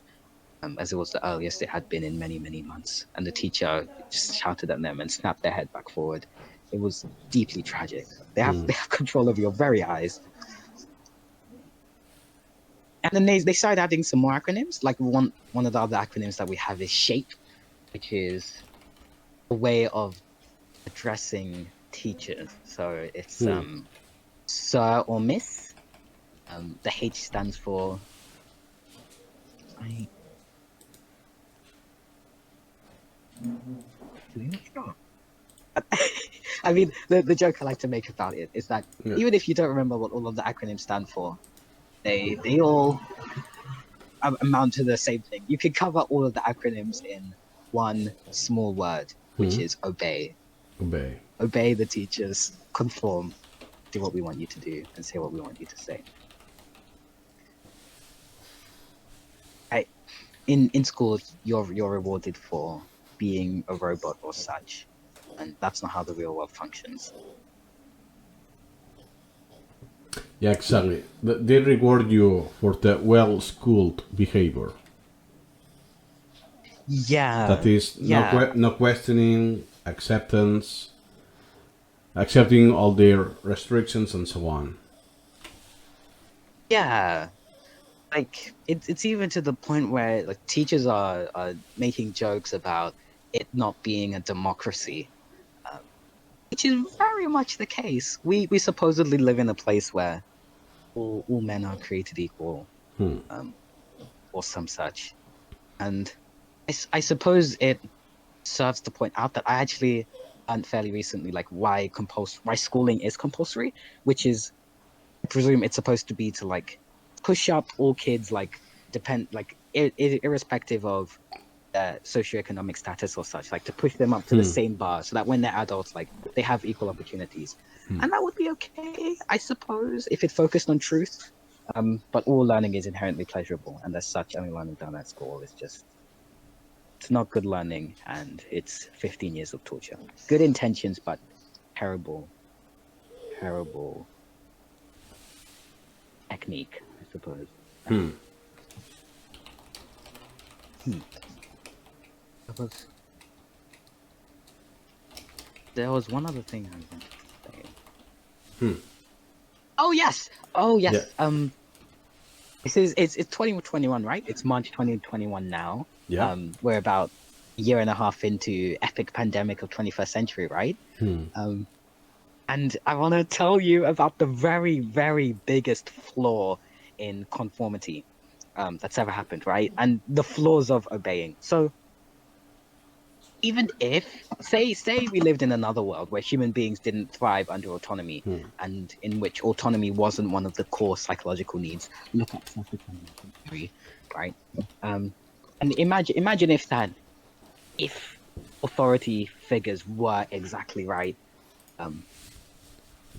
as it was the earliest it had been in many months. And the teacher just shouted at them and snapped their head back forward. It was deeply tragic. They have control over your very eyes. And then they started adding some more acronyms. Like one of the other acronyms that we have is SHAPE, which is a way of addressing teachers. So it's sir or miss. The H stands for I mean, the joke I like to make about it is that even if you don't remember what all of the acronyms stand for, they all amount to the same thing. You can cover all of the acronyms in one small word, which is obey. Obey. Obey the teachers, conform, do what we want you to do, and say what we want you to say. In school, you're rewarded for being a robot or such, and that's not how the real world functions. Yeah, exactly. They reward you for the well-schooled behavior. Yeah. That is no questioning, acceptance, accepting all their restrictions and so on. Yeah. Like it's even to the point where like teachers are making jokes about it not being a democracy, which is very much the case. We supposedly live in a place where all men are created equal, or some such, and I suppose it serves to point out that I actually learned fairly recently like why schooling is compulsory, which is, I presume it's supposed to be to like push up all kids, like irrespective of socioeconomic status or such, like to push them up to the same bar so that when they're adults, like they have equal opportunities. And that would be okay, I suppose, if it focused on truth. But all learning is inherently pleasurable, and as such, any learning done at school is just, it's not good learning, and it's 15 years of torture. Good intentions, but terrible technique, I suppose. There was one other thing I wanted to say. Oh yes. Yeah. It's 2021, right? It's March 2021 now. Yeah. We're about a year and a half into epic pandemic of 21st century, right? And I want to tell you about the very biggest flaw in conformity that's ever happened, right? And the flaws of obeying. So even if, say we lived in another world where human beings didn't thrive under autonomy, and in which autonomy wasn't one of the core psychological needs, look at self-determination theory, right? And imagine if authority figures were exactly right,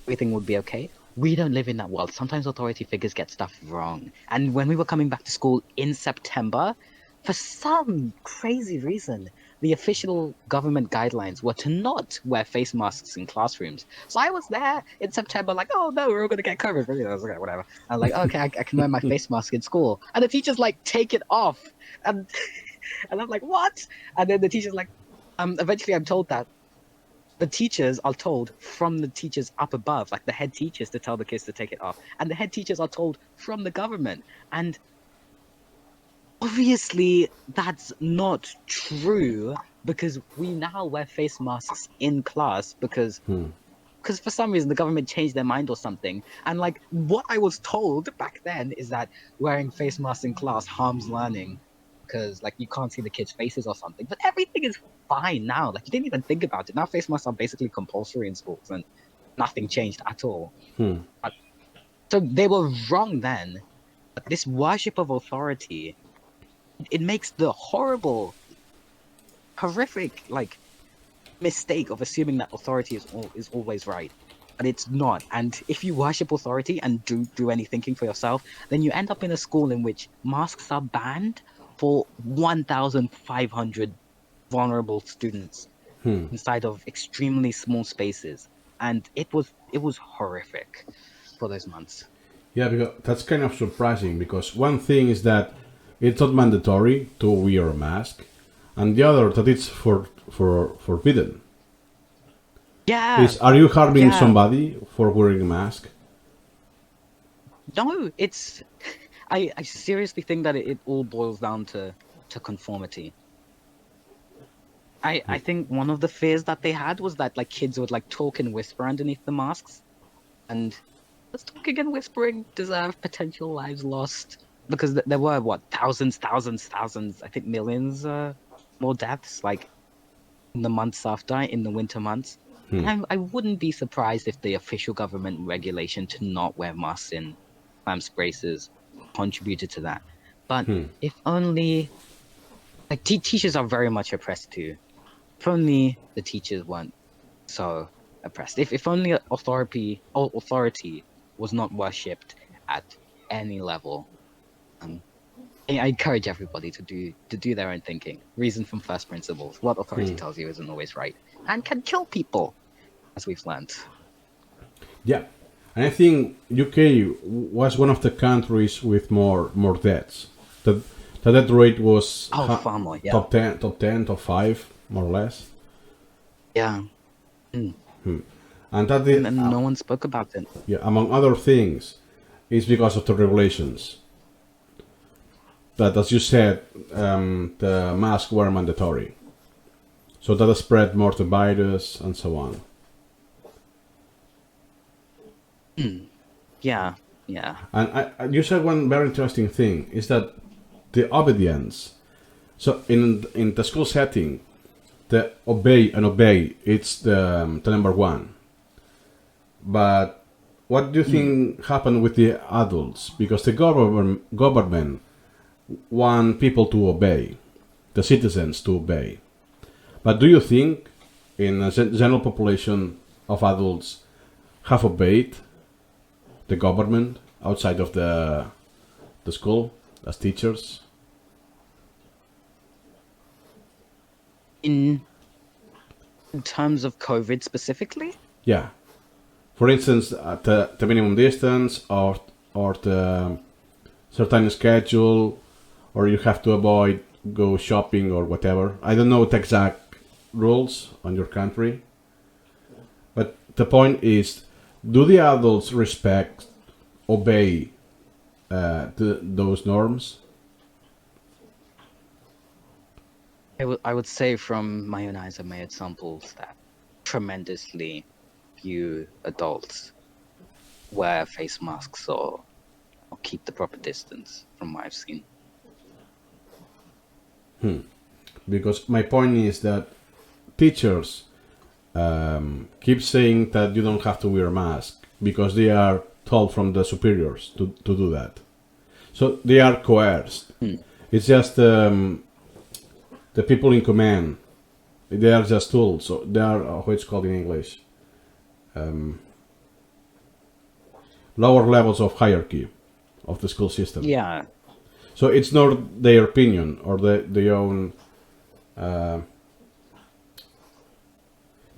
everything would be okay. We don't live in that world. Sometimes authority figures get stuff wrong. And when we were coming back to school in September, for some crazy reason, the official government guidelines were to not wear face masks in classrooms. So I was there in September, like, oh no, we're all going to get COVID. I was like, whatever. I'm like, okay, I can wear my face mask in school. And the teacher's like, take it off. And I'm like, what? And then the teacher's like, eventually I'm told that the teachers are told from the teachers up above, like the head teachers, to tell the kids to take it off. And the head teachers are told from the government. And obviously that's not true, because we now wear face masks in class because for some reason the government changed their mind or something. And like what I was told back then is that wearing face masks in class harms learning. because like you can't see the kids' faces or something. But everything is fine now. Like you didn't even think about it. Now face masks are basically compulsory in schools, and nothing changed at all. But, so they were wrong then. But this worship of authority, it makes the horrible, horrific, like mistake of assuming that authority is always right. But it's not. And if you worship authority and do any thinking for yourself, then you end up in a school in which masks are banned for 1,500 vulnerable students inside of extremely small spaces. And it was horrific for those months. Yeah, because that's kind of surprising because one thing is that it's not mandatory to wear a mask, and the other that it's for forbidden. Yeah. Are you harming Yeah. somebody for wearing a mask? No, it's I seriously think that it all boils down to conformity. I think one of the fears that they had was that like kids would like talk and whisper underneath the masks, and does talking and whispering deserve potential lives lost? Because there were what thousands, I think millions more deaths like in the months after, in the winter months. And I wouldn't be surprised if the official government regulation to not wear masks in clam spaces contributed to that. But if only, like teachers are very much oppressed too. If only the teachers weren't so oppressed. If only authority was not worshipped at any level. I encourage everybody to do their own thinking. Reason from first principles. What authority tells you isn't always right and can kill people, as we've learned. Yeah, and I think UK was one of the countries with more deaths. The death rate was Far more, yeah. top 10, top 5, more or less. Yeah. And that is, And no one spoke about it. yeah, among other things, is because of the regulations. That, as you said, the masks were mandatory. So that spread more the virus and so on. Yeah. And you said one very interesting thing, is that the obedience. So in the school setting, the obey, it's the number one. But what do you think happened with the adults? Because the government want people to obey, the citizens to obey. But do you think in a general population of adults have obeyed the government outside of the school as teachers? In terms of COVID specifically? Yeah. For instance, the minimum distance or the certain schedule, or you have to avoid go shopping or whatever. I don't know the exact rules on your country. But the point is, do the adults obey those norms? I would say from my own eyes and my examples that tremendously few adults wear face masks or keep the proper distance from what I've seen. Because my point is that teachers keep saying that you don't have to wear a mask because they are told from the superiors to do that. So they are coerced. It's just the people in command. They are just tools. So they are, how it's called in English, lower levels of hierarchy of the school system. Yeah. So it's not their opinion or their own. They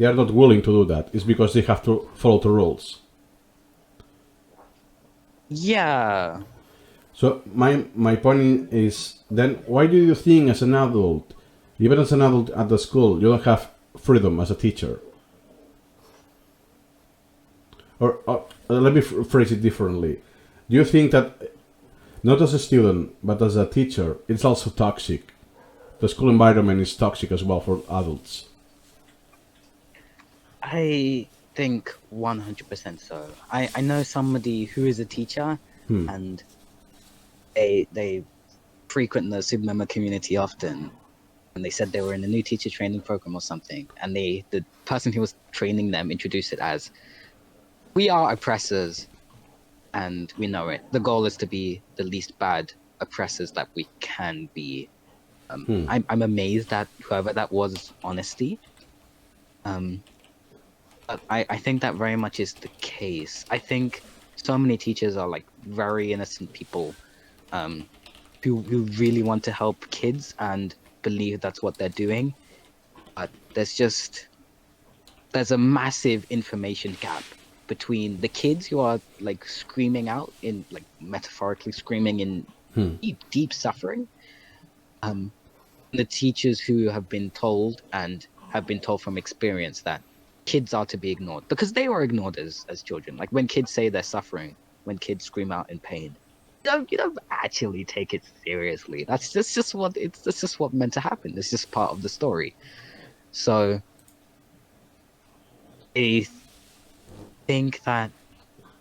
are not willing to do that. It's because they have to follow the rules. Yeah. So my point is, then why do you think as an adult, even as an adult at the school, you don't have freedom as a teacher? Or let me phrase it differently. Do you think that not as a student but as a teacher, it's also toxic? The school environment is toxic as well for adults. I think 100% so. I know somebody who is a teacher, and they frequent the Supermember community often, and they said they were in a new teacher training program or something, and the person who was training them introduced it as, "We are oppressors, and we know it. The goal is to be the least bad oppressors that we can be." I'm amazed at whoever that was honesty. But I think that very much is the case. I think so many teachers are like very innocent people, um, who really want to help kids and believe that's what they're doing. But there's a massive information gap between the kids who are like screaming out in like metaphorically screaming in deep suffering, um, the teachers who have been told and have been told from experience that kids are to be ignored because they were ignored as children. Like when kids say they're suffering, when kids scream out in pain, you don't actually take it seriously. That's just what meant to happen. It's just part of the story. So I think that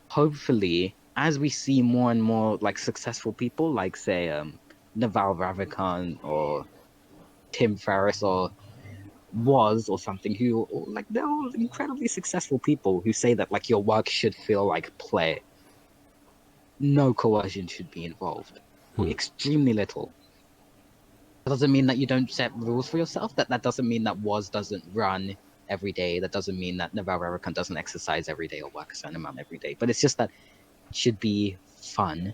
hopefully as we see more and more like successful people like say Naval Ravikant or Tim Ferriss or something who like they're all incredibly successful people who say that like your work should feel like play. No coercion should be involved, or extremely little. That doesn't mean that you don't set rules for yourself. That doesn't mean that WAS doesn't run every day. That doesn't mean that Naval Ravikant doesn't exercise every day or work a certain amount every day. But it's just that it should be fun.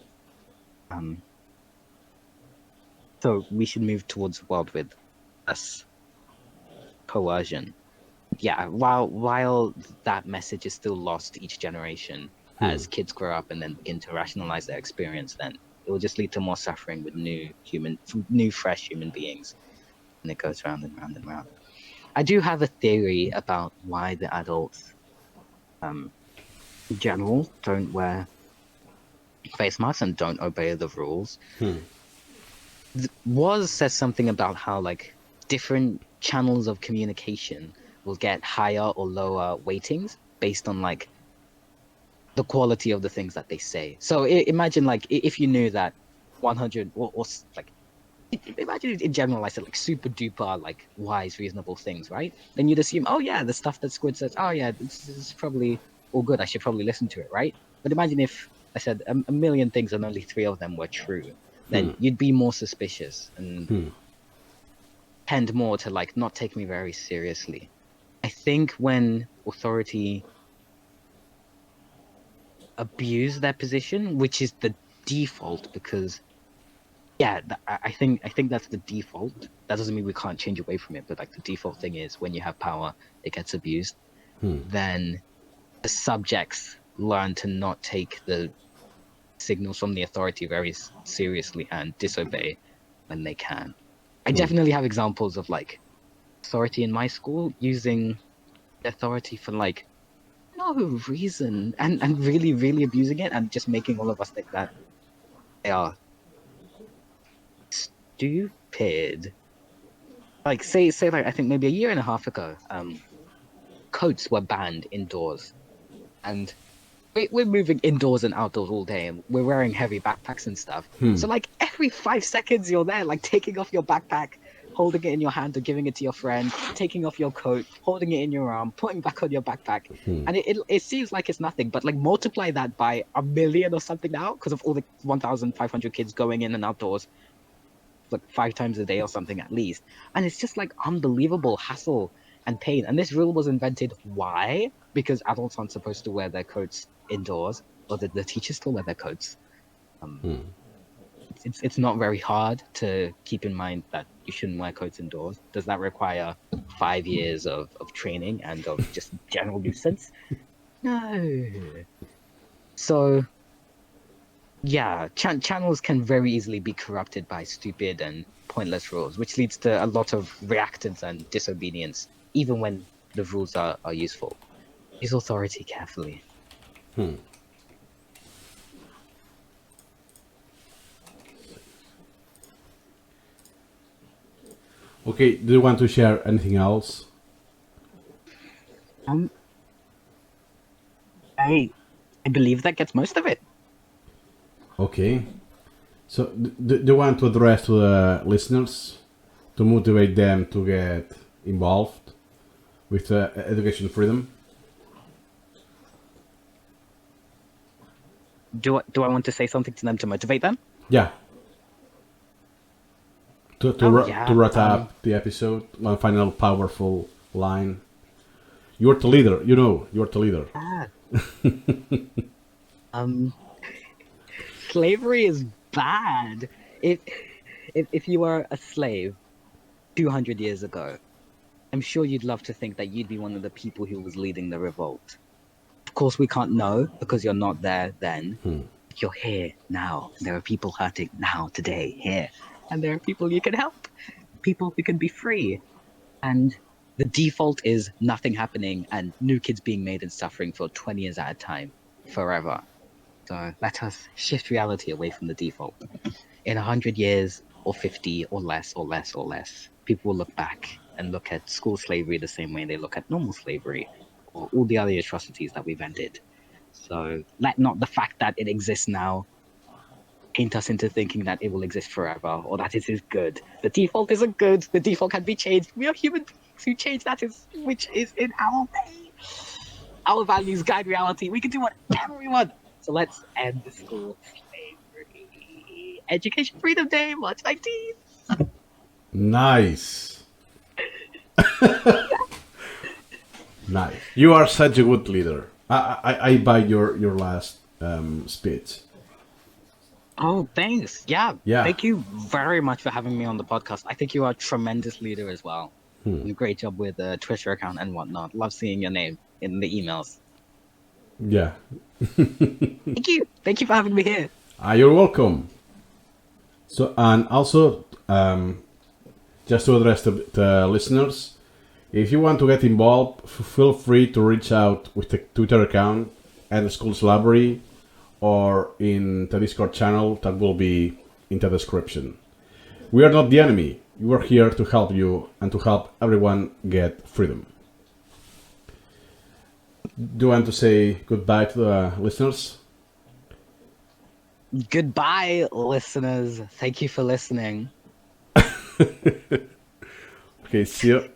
So we should move towards a world with less coercion. Yeah, while that message is still lost each generation as kids grow up and then begin to rationalize their experience, then it will just lead to more suffering with new fresh human beings, and it goes round and round and round. I do have a theory about why the adults, in general, don't wear face masks and don't obey the rules. Was says something about how like different channels of communication will get higher or lower weightings based on like the quality of the things that they say. So imagine like if you knew that 100 or like imagine in general I said like super duper like wise reasonable things, right? Then you'd assume, oh yeah, the stuff that Squid says, oh yeah, this is probably all good, I should probably listen to it, right? But imagine if I said a million things and only three of them were true, then you'd be more suspicious and tend more to like not take me very seriously. I think when authority abuse their position, which is the default, because yeah, I think that's the default. That doesn't mean we can't change away from it, but like the default thing is when you have power, it gets abused. Then the subjects learn to not take the signals from the authority very seriously and disobey when they can. I definitely have examples of like authority in my school using authority for like no reason and really, really abusing it and just making all of us think that they are stupid. Like say like I think maybe a year and a half ago, coats were banned indoors, and we're moving indoors and outdoors all day, and we're wearing heavy backpacks and stuff. So like every 5 seconds you're there, like taking off your backpack, holding it in your hand or giving it to your friend, taking off your coat, holding it in your arm, putting back on your backpack. And it seems like it's nothing, but like multiply that by a million or something now because of all the 1,500 kids going in and outdoors like 5 times a day or something at least. And it's just like unbelievable hassle and pain. And this rule was invented why? Because adults aren't supposed to wear their coats indoors, or the teachers still wear their coats. It's not very hard to keep in mind that you shouldn't wear coats indoors. Does that require 5 years of training and of just general nuisance? No. So yeah, channels can very easily be corrupted by stupid and pointless rules, which leads to a lot of reactance and disobedience, even when the rules are useful. Use authority carefully. Okay, do you want to share anything else? Um, I believe that gets most of it. Okay. So, do you want to address to the listeners to motivate them to get involved with education freedom? Do I want to say something to them to motivate them? Yeah. To Yeah. wrap up the episode, one final powerful line. You're the leader. You know, you're the leader. Um, slavery is bad. If you were a slave 200 years ago, I'm sure you'd love to think that you'd be one of the people who was leading the revolt. Of course, we can't know because you're not there then. But you're here now. And there are people hurting now, today, here. And there are people you can help. People who can be free. And the default is nothing happening and new kids being made and suffering for 20 years at a time, forever. So let us shift reality away from the default. In 100 years, or 50, or less, or less, or less, people will look back and look at school slavery the same way they look at normal slavery, or all the other atrocities that we've ended. So let not the fact that it exists now paint us into thinking that it will exist forever, or that it is good. The default isn't good. The default can be changed. We are human beings who change that is which is in our way. Our values guide reality. We can do whatever we want. So let's end the school slavery. Education Freedom Day, March 19th. Nice. Nice. You are such a good leader. I buy your last speech. Oh, thanks. Yeah. Yeah. Thank you very much for having me on the podcast. I think you are a tremendous leader as well. Great job with the Twitter account and whatnot. Love seeing your name in the emails. Yeah. Thank you. Thank you for having me here. You're welcome. So, and also, just to address the listeners, if you want to get involved, feel free to reach out with the Twitter account at the school's library or in the Discord channel that will be in the description. We are not the enemy. We are here to help you and to help everyone get freedom. Do you want to say goodbye to the listeners? Goodbye, listeners. Thank you for listening. Okay, see you.